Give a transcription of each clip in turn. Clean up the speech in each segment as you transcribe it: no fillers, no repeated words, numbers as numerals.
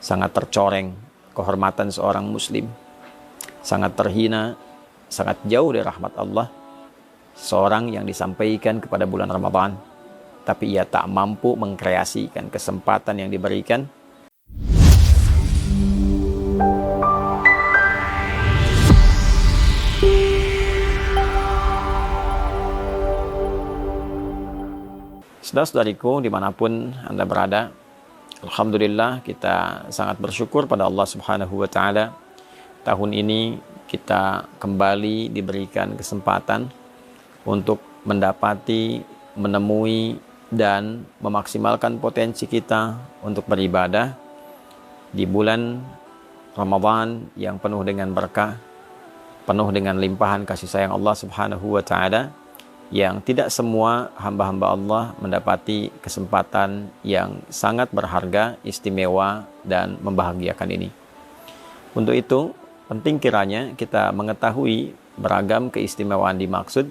sangat tercoreng kehormatan seorang muslim, sangat terhina, sangat jauh dari rahmat Allah seorang yang disampaikan kepada bulan Ramadan, tapi ia tak mampu mengkreasikan kesempatan yang diberikan. Saudara-saudariku dimanapun Anda berada, alhamdulillah kita sangat bersyukur pada Allah Subhanahu wa Ta'ala. Tahun ini kita kembali diberikan kesempatan untuk mendapati, menemui, dan memaksimalkan potensi kita untuk beribadah di bulan Ramadan yang penuh dengan berkah, penuh dengan limpahan kasih sayang Allah Subhanahu wa Ta'ala, yang tidak semua hamba-hamba Allah mendapati kesempatan yang sangat berharga, istimewa, dan membahagiakan ini. Untuk itu, penting kiranya kita mengetahui beragam keistimewaan dimaksud,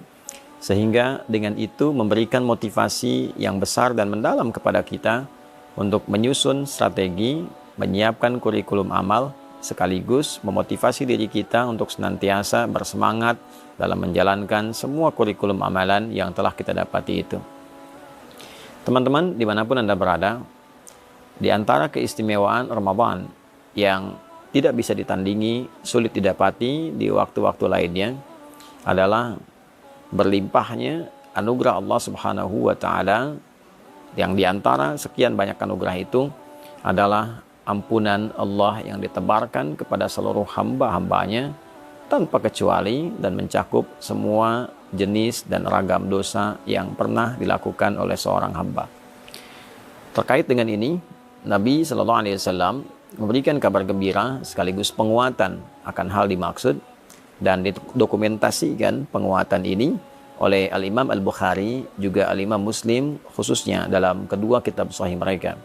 sehingga dengan itu memberikan motivasi yang besar dan mendalam kepada kita untuk menyusun strategi, menyiapkan kurikulum amal, sekaligus memotivasi diri kita untuk senantiasa bersemangat dalam menjalankan semua kurikulum amalan yang telah kita dapati itu. Teman-teman, dimanapun Anda berada, di antara keistimewaan Ramadan yang tidak bisa ditandingi, sulit didapati di waktu-waktu lainnya adalah berlimpahnya anugerah Allah Subhanahu wa Ta'ala, yang di antara sekian banyak anugerah itu adalah ampunan Allah yang ditebarkan kepada seluruh hamba-hambanya tanpa kecuali dan mencakup semua jenis dan ragam dosa yang pernah dilakukan oleh seorang hamba. Terkait dengan ini, Nabi SAW memberikan kabar gembira sekaligus penguatan akan hal dimaksud, dan didokumentasikan penguatan ini oleh Al-Imam Al-Bukhari juga Al-Imam Muslim, khususnya dalam kedua kitab sahih mereka.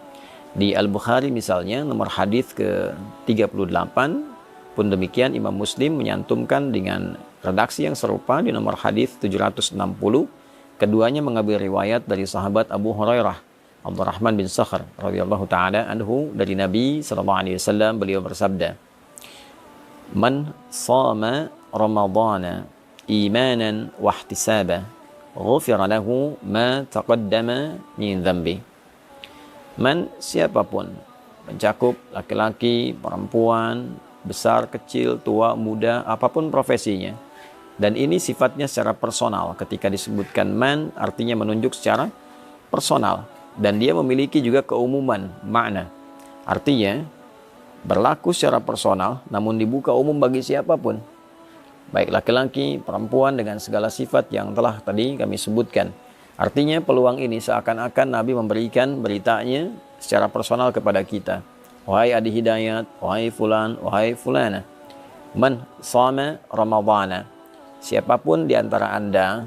Di Al-Bukhari misalnya nomor hadis ke-38 pun demikian Imam Muslim menyantumkan dengan redaksi yang serupa di nomor hadis 760. Keduanya mengambil riwayat dari sahabat Abu Hurairah Abdurrahman bin Sakhr radhiyallahu taala anhu dari Nabi sallallahu alaihi wasallam, beliau bersabda, "Man shama Ramadana imanan wa ihtisaba, ghufira lahu ma taqaddama min dhanbi." Man, siapapun, mencakup laki-laki, perempuan, besar, kecil, tua, muda, apapun profesinya. Dan ini sifatnya secara personal. Ketika disebutkan man, artinya menunjuk secara personal. Dan dia memiliki juga keumuman makna. Artinya, berlaku secara personal, namun dibuka umum bagi siapapun. Baik laki-laki, perempuan, dengan segala sifat yang telah tadi kami sebutkan. Artinya peluang ini seakan-akan Nabi memberikan beritanya secara personal kepada kita. Wahai Adi Hidayat, wahai fulan, wahai fulana, man shama Ramadana, siapapun di antara Anda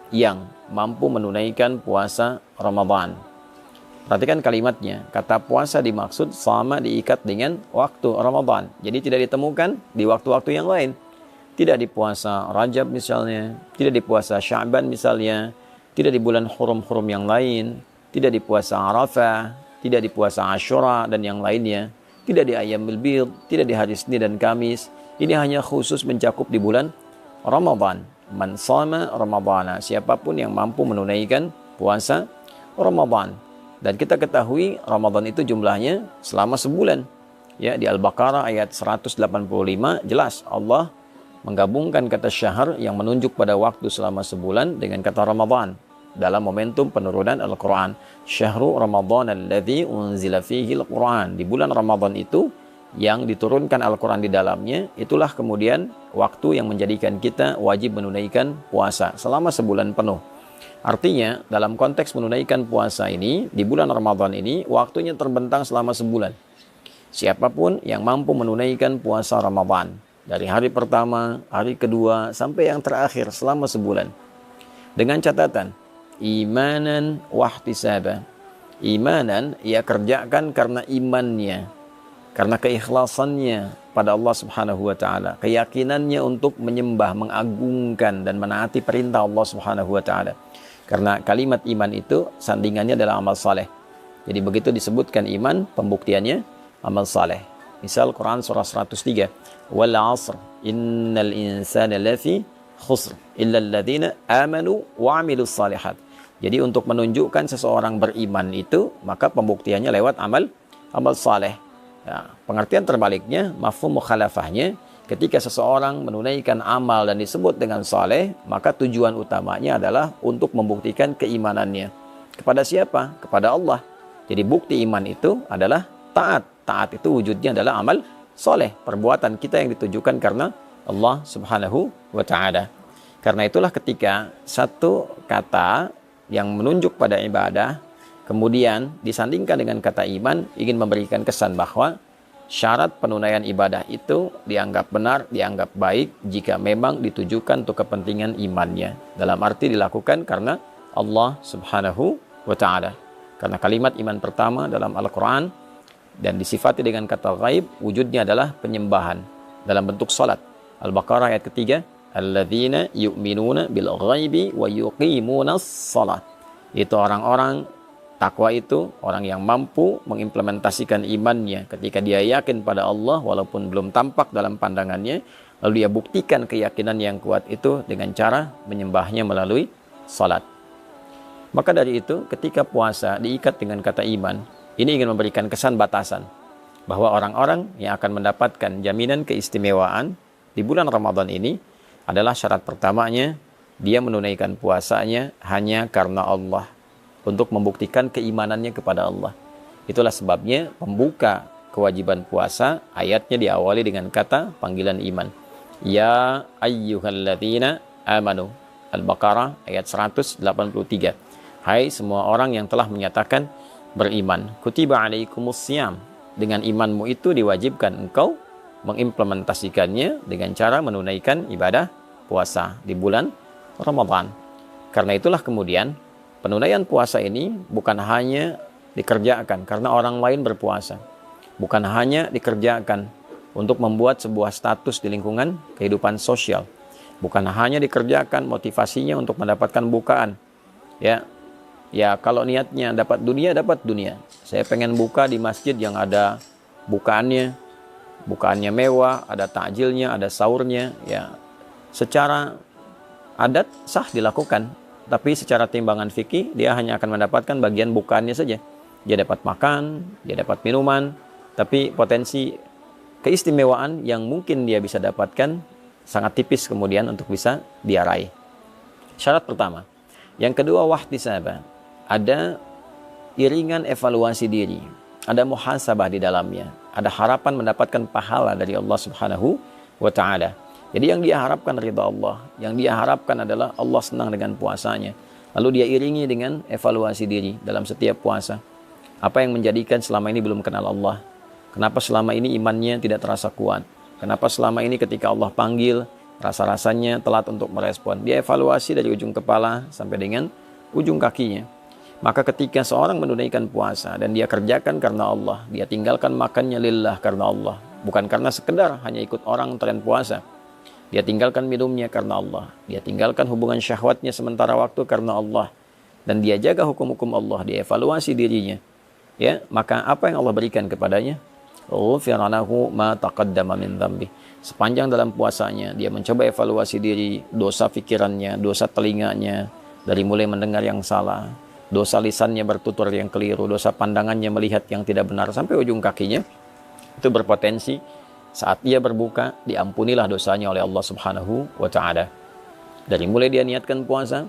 yang mampu menunaikan puasa Ramadan. Perhatikan kalimatnya, kata puasa dimaksud, sama diikat dengan waktu Ramadan. Jadi tidak ditemukan di waktu-waktu yang lain. Tidak di puasa Rajab misalnya, tidak di puasa Sya'ban misalnya, tidak di bulan hurum-hurum yang lain, tidak di puasa Arafah, tidak di puasa Asyura dan yang lainnya, tidak di Ayyamul Bid, tidak di hari Senin dan Kamis. Ini hanya khusus mencakup di bulan Ramadan. Man shama Ramadana, siapapun yang mampu menunaikan puasa Ramadan. Dan kita ketahui Ramadan itu jumlahnya selama sebulan. Ya, di Al-Baqarah ayat 185 jelas Allah menggabungkan kata syahr yang menunjuk pada waktu selama sebulan dengan kata Ramadan dalam momentum penurunan Al-Quran. Syahrul Ramadan alladzi unzila fihi Al-Quran. Di bulan Ramadan itu yang diturunkan Al-Quran di dalamnya, itulah kemudian waktu yang menjadikan kita wajib menunaikan puasa selama sebulan penuh. Artinya dalam konteks menunaikan puasa ini, di bulan Ramadan ini, waktunya terbentang selama sebulan. Siapapun yang mampu menunaikan puasa Ramadan, dari hari pertama, hari kedua, sampai yang terakhir selama sebulan. Dengan catatan, imanan wahtisaba. Imanan, ia kerjakan karena imannya, karena keikhlasannya pada Allah Subhanahu wa Ta'ala, keyakinannya untuk menyembah, mengagungkan dan menaati perintah Allah Subhanahu wa Ta'ala. Karena kalimat iman itu sandingannya adalah amal saleh. Jadi begitu disebutkan iman, pembuktiannya amal saleh. Misal Quran surah 103, wal 'asr innal insana lafi khusr illa alladziina amanu wa 'amilus shalihat. Jadi untuk menunjukkan seseorang beriman itu, maka pembuktiannya lewat amal saleh. Ya, pengertian terbaliknya, mafhum mukhalafahnya, ketika seseorang menunaikan amal dan disebut dengan saleh, maka tujuan utamanya adalah untuk membuktikan keimanannya. Kepada siapa? Kepada Allah. Jadi bukti iman itu adalah taat. Taat itu wujudnya adalah amal soleh. Perbuatan kita yang ditujukan karena Allah subhanahu wa ta'ala. Karena itulah ketika satu kata yang menunjuk pada ibadah, kemudian disandingkan dengan kata iman, ingin memberikan kesan bahwa syarat penunaian ibadah itu dianggap benar, dianggap baik jika memang ditujukan untuk kepentingan imannya. Dalam arti dilakukan karena Allah subhanahu wa ta'ala. Karena kalimat iman pertama dalam Al-Quran dan disifati dengan kata ghaib, wujudnya adalah penyembahan dalam bentuk salat. Al-Baqarah ayat ketiga, alladzina yu'minuna bil ghaibi wa yuqimunas salat. Itu orang-orang takwa itu, orang yang mampu mengimplementasikan imannya ketika dia yakin pada Allah walaupun belum tampak dalam pandangannya, lalu dia buktikan keyakinan yang kuat itu dengan cara menyembahnya melalui salat. Maka dari itu, ketika puasa diikat dengan kata iman, ini ingin memberikan kesan batasan bahwa orang-orang yang akan mendapatkan jaminan keistimewaan di bulan Ramadan ini adalah syarat pertamanya, dia menunaikan puasanya hanya karena Allah, untuk membuktikan keimanannya kepada Allah. Itulah sebabnya pembuka kewajiban puasa, ayatnya diawali dengan kata panggilan iman. Ya ayyuhalladzina amanu. Al-Baqarah ayat 183. Hai semua orang yang telah menyatakan beriman. Kutiba alaikumussyam. Dengan imanmu itu diwajibkan engkau mengimplementasikannya dengan cara menunaikan ibadah puasa di bulan Ramadan. Karena itulah kemudian penunaian puasa ini bukan hanya dikerjakan karena orang lain berpuasa. Bukan hanya dikerjakan untuk membuat sebuah status di lingkungan kehidupan sosial. Bukan hanya dikerjakan motivasinya untuk mendapatkan bukaan. Ya kalau niatnya dapat dunia, dapat dunia. Saya pengen buka di masjid yang ada bukaannya mewah, ada takjilnya, ada sahurnya. Ya, secara adat sah dilakukan, tapi secara timbangan fikih dia hanya akan mendapatkan bagian bukaannya saja. Dia dapat makan, dia dapat minuman, tapi potensi keistimewaan yang mungkin dia bisa dapatkan sangat tipis kemudian untuk bisa dia raih. Syarat pertama. Yang kedua, wahtisaba. Ada iringan evaluasi diri, ada muhasabah di dalamnya, ada harapan mendapatkan pahala dari Allah subhanahu wa ta'ala. Jadi yang dia harapkan ridha Allah, yang dia harapkan adalah Allah senang dengan puasanya. Lalu dia iringi dengan evaluasi diri dalam setiap puasa. Apa yang menjadikan selama ini belum kenal Allah? Kenapa selama ini imannya tidak terasa kuat? Kenapa selama ini ketika Allah panggil, rasa-rasanya telat untuk merespon? Dia evaluasi dari ujung kepala sampai dengan ujung kakinya. Maka ketika seorang menunaikan puasa dan dia kerjakan karena Allah, dia tinggalkan makannya lillah karena Allah, bukan karena sekedar hanya ikut orang tren puasa. Dia tinggalkan minumnya karena Allah, dia tinggalkan hubungan syahwatnya sementara waktu karena Allah, dan dia jaga hukum-hukum Allah, dia evaluasi dirinya. Ya, maka apa yang Allah berikan kepadanya? Ghufira lahu ma taqaddama min dzambi. Sepanjang dalam puasanya dia mencoba evaluasi diri, dosa pikirannya, dosa telinganya dari mulai mendengar yang salah, dosa lisannya bertutur yang keliru, dosa pandangannya melihat yang tidak benar, sampai ujung kakinya, itu berpotensi saat dia berbuka diampunilah dosanya oleh Allah subhanahu wa ta'ala. Dari mulai dia niatkan puasa,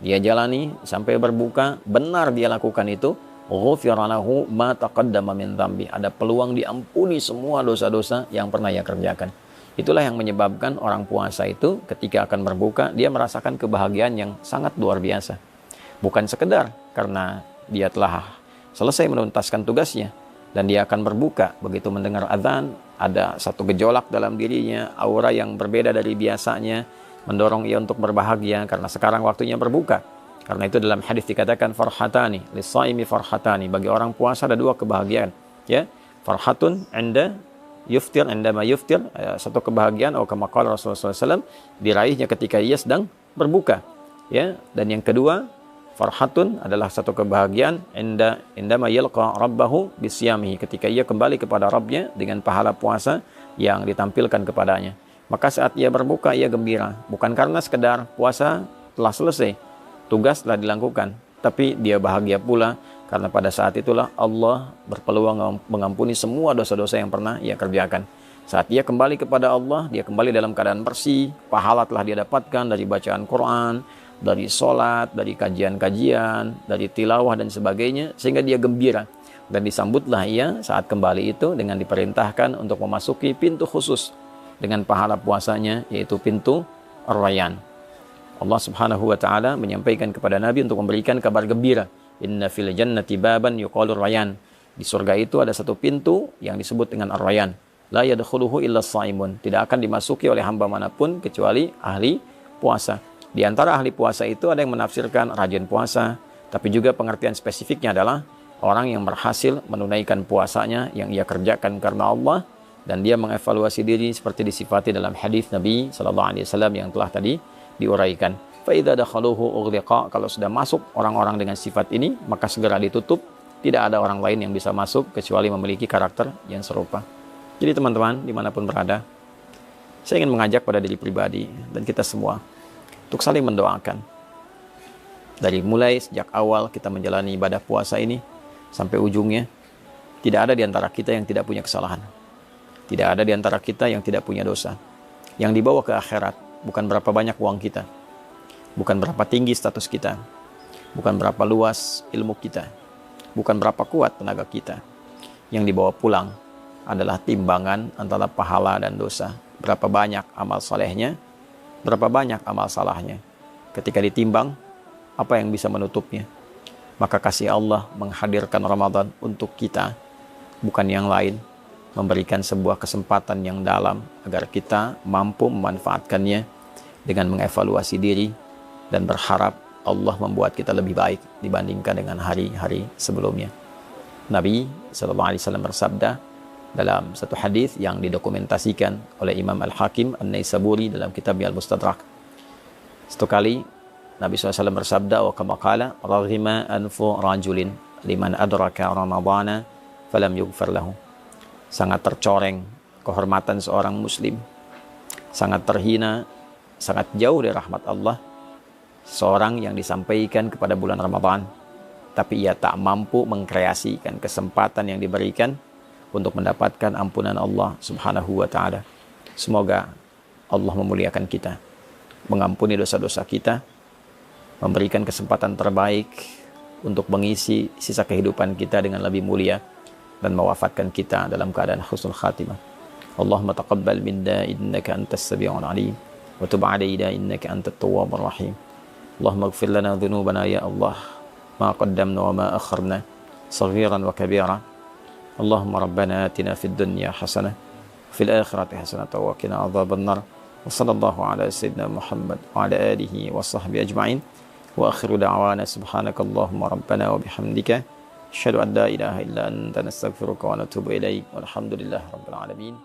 dia jalani sampai berbuka, benar dia lakukan itu, ghufira lahu ma taqaddama min dzambi. Ada peluang diampuni semua dosa-dosa yang pernah ia kerjakan. Itulah yang menyebabkan orang puasa itu ketika akan berbuka, dia merasakan kebahagiaan yang sangat luar biasa. Bukan sekedar karena dia telah selesai menuntaskan tugasnya dan dia akan berbuka, begitu mendengar azan ada satu gejolak dalam dirinya, aura yang berbeda dari biasanya mendorong ia untuk berbahagia karena sekarang waktunya berbuka. Karena itu dalam hadis dikatakan farhatani lis-shaimi farhatani, bagi orang puasa ada dua kebahagiaan, ya. Farhatun 'inda yuftir, 'indama yuftir, satu kebahagiaan atau kama qala Rasulullah SAW, diraihnya ketika ia sedang berbuka, ya. Dan yang kedua, Farhatun adalah satu kebahagiaan indama yalqa rabbahu bisyamihi, ketika ia kembali kepada Rabbnya dengan pahala puasa yang ditampilkan kepadanya. Maka saat ia berbuka ia gembira, bukan karena sekedar puasa telah selesai, tugas telah dilakukan, tapi dia bahagia pula karena pada saat itulah Allah berpeluang mengampuni semua dosa-dosa yang pernah ia kerjakan. Saat ia kembali kepada Allah, dia kembali dalam keadaan bersih, pahala telah dia dapatkan dari bacaan Quran, dari sholat, dari kajian-kajian, dari tilawah dan sebagainya, sehingga dia gembira. Dan disambutlah ia saat kembali itu dengan diperintahkan untuk memasuki pintu khusus dengan pahala puasanya, yaitu pintu Ar-Rayyan. Allah Subhanahu wa taala menyampaikan kepada Nabi untuk memberikan kabar gembira. Inna fil jannati baban yuqalu Ar-Rayyan. Di surga itu ada satu pintu yang disebut dengan Ar-Rayyan. La yadkhuluhu illa shaimun. Tidak akan dimasuki oleh hamba manapun kecuali ahli puasa. Di antara ahli puasa itu ada yang menafsirkan rajin puasa, tapi juga pengertian spesifiknya adalah orang yang berhasil menunaikan puasanya yang ia kerjakan karena Allah, dan dia mengevaluasi diri seperti disifati dalam hadis Nabi SAW yang telah tadi diuraikan. Fa idza dakhaluhu ughliqa, kalau sudah masuk orang-orang dengan sifat ini, maka segera ditutup. Tidak ada orang lain yang bisa masuk kecuali memiliki karakter yang serupa. Jadi teman-teman, dimanapun berada, saya ingin mengajak pada diri pribadi dan kita semua untuk saling mendoakan. Dari mulai sejak awal kita menjalani ibadah puasa ini sampai ujungnya, tidak ada di antara kita yang tidak punya kesalahan. Tidak ada di antara kita yang tidak punya dosa. Yang dibawa ke akhirat bukan berapa banyak uang kita, bukan berapa tinggi status kita, bukan berapa luas ilmu kita, bukan berapa kuat tenaga kita. Yang dibawa pulang adalah timbangan antara pahala dan dosa. Berapa banyak amal salehnya, berapa banyak amal salahnya. Ketika ditimbang, apa yang bisa menutupnya? Maka kasih Allah menghadirkan Ramadan untuk kita, bukan yang lain, memberikan sebuah kesempatan yang dalam agar kita mampu memanfaatkannya dengan mengevaluasi diri dan berharap Allah membuat kita lebih baik dibandingkan dengan hari-hari sebelumnya. Nabi SAW bersabda dalam satu hadis yang didokumentasikan oleh Imam Al-Hakim An-Naisaburi dalam kitab Al-Mustadrak. Satu kali Nabi SAW bersabda, wa kama qala raghima anfu rajulin liman adraka ramadhana falam yughfar lahu. Sangat tercoreng kehormatan seorang muslim, sangat terhina, sangat jauh dari rahmat Allah seorang yang disampaikan kepada bulan Ramadan, tapi ia tak mampu mengkreasikan kesempatan yang diberikan untuk mendapatkan ampunan Allah Subhanahu wa ta'ala. Semoga Allah memuliakan kita, mengampuni dosa-dosa kita, memberikan kesempatan terbaik untuk mengisi sisa kehidupan kita dengan lebih mulia, dan mewafatkan kita dalam keadaan husnul khatimah. Allahumma taqabbal minna innaka antas sami'ul alim wa tub 'alaina innaka antat tawwabur rahim. Allahumma ighfir lana dhunubana ya Allah, ma qaddamna wa ma akharna, saghiran wa kabira. Allahumma rabbana atina fid dunya hasanah fil akhirati hasanah wa qina adzaban nar. Wa sallallahu ala sayyidina Muhammad wa ala alihi wa sahbihi ajma'in. Wa akhiru da'wana subhanakallahumma rabbana wa bihamdika asyhadu an la ilaha illa anta nastaghfiruka wa natubu ilaik. Walhamdulillahi rabbil alamin.